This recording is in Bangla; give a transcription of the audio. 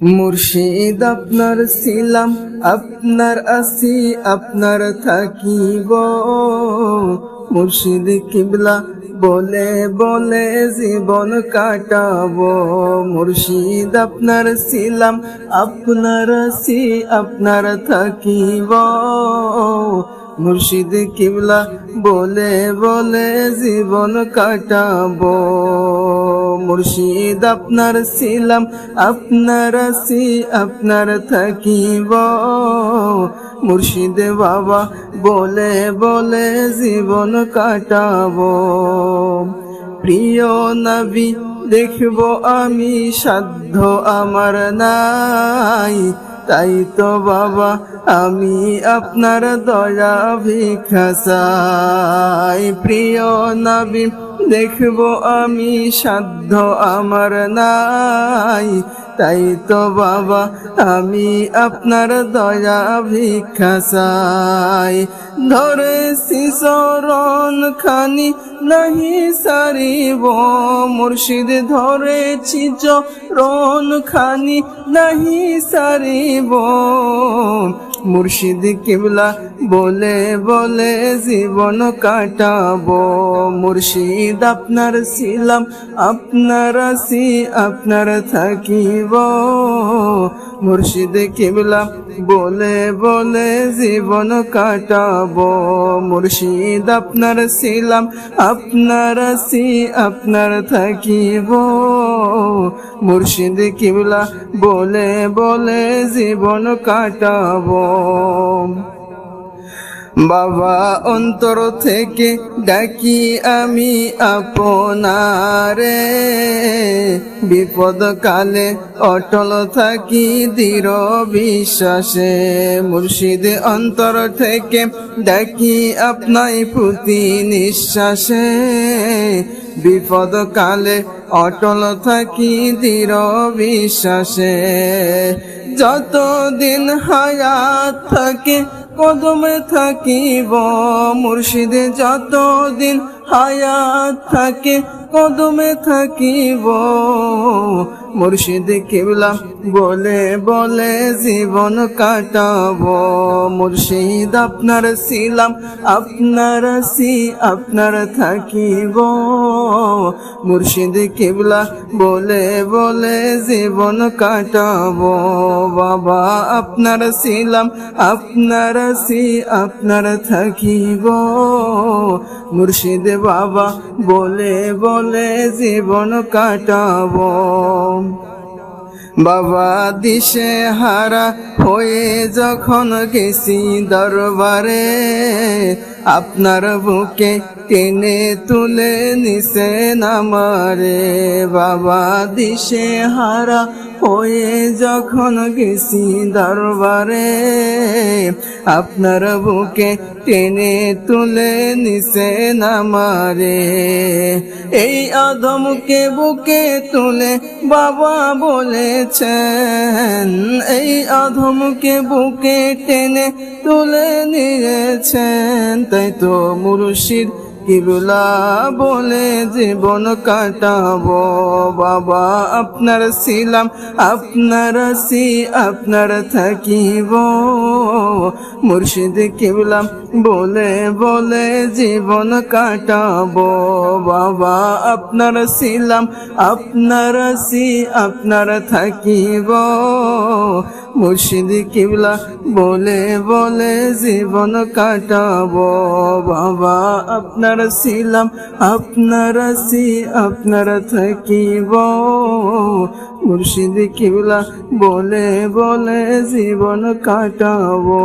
মুর্শিদ আপনার ছিলাম, আপনার আছি, আপনার থাকিব। মুর্শিদ কিবলা বলে বলে জীবন কাটাবো। মুর্শিদ আপনার ছিলাম, আপনার আছি, আপনার থাকিব। মুর্শিদ কিবলা বলে বলে জীবন কাটাবো। মুর্শিদ আপনার ছিলাম, আপনার আছি, আপনার থাকিব। মুর্শিদ বাবা বলে বলে জীবন কাটাবো। প্রিয় নবী দেখব আমি, সাধ্য আমার নাই, তাই তো বাবা আমি আপনার দয়া ভিক্ষা চাই। প্রিয় নবী দেখব আমি, সাধ্য আমার নাই, তাই তো বাবা আমি আপনার দয়া ভিক্ষা চাই। ধরেছি চরণ খানি নাহি সারিব, মুর্শিদ ধরেছি চরণ খানি নাহি সারিব। মুর্শিদ কিবলা বলে বলে জীবন কাটাবো। মুর্শিদ আপনার ছিলাম, আপনার আছি, আপনার থাকিব। মুর্শিদ কিবলা বলে বলে জীবন কাটাবো। মুর্শিদ আপনার ছিলাম, আপনার আছি, আপনার থাকিব। মুর্শিদ কিবলা বলে বলে জীবন কাটাবো। বাবা অন্তর থেকে ডাকি আমি আপনারে, বিপদ কালে অটল থাকি দৃঢ় বিশ্বাসে। মুর্শিদ অন্তর থেকে ডাকি আপনাই প্রতি নিঃশ্বাসে, বিপদ কালে অটল থাকি দৃঢ় বিশ্বাসে। যতদিন হায়াত থাকে কদমে থাকিব, মুর্শিদে যতদিন হায়াত থাকে কদমে থাকিব। মুর্শিদ কিবলা বলে বলে জীবন কাটাবো। মুর্শিদ আপনার ছিলাম, আপনার আছি, আপনার থাকিব। মুর্শিদ কিবলা বলে বলে জীবন কাটাবো। বাবা আপনার ছিলাম, আপনার আছি, আপনার থাকিব। মুর্শিদ বাবা বলে বলে জীবন কাটাবো। বাবা দিশে হারা হয়ে যখন গেছি দরবারে, আপনার বুকে টেনে তুলে নিছেন আমারে। বাবা দিশে হারা হয়ে যখন গেছি দরবারে, আপনার বুকে টেনে তুলে নিছেন আমারে। এই আদমকে বুকে তুলে বাবা বলেছেন, এই আদমকে বুকে টেনে তুলে নিয়েছেন, তাই তো মুর্শিদ কিবলা বলে জীবন কাটাবো। বাবা আপনার ছিলাম, আপনার আছি, আপনার থাকিব। মুর্শিদ কিবলা বলে বলে জীবন কাটাবো। বাবা আপনার ছিলাম, আপনার আছি, আপনার থাকিব। মুর্শিদ কিবলা বলে বলে জীবন কাটাবো। বাবা আপনার ছিলাম, আপনার আছি, আপনার থাকিব। মুর্শিদ কিবলা বলে বলে জীবন কাটাবো।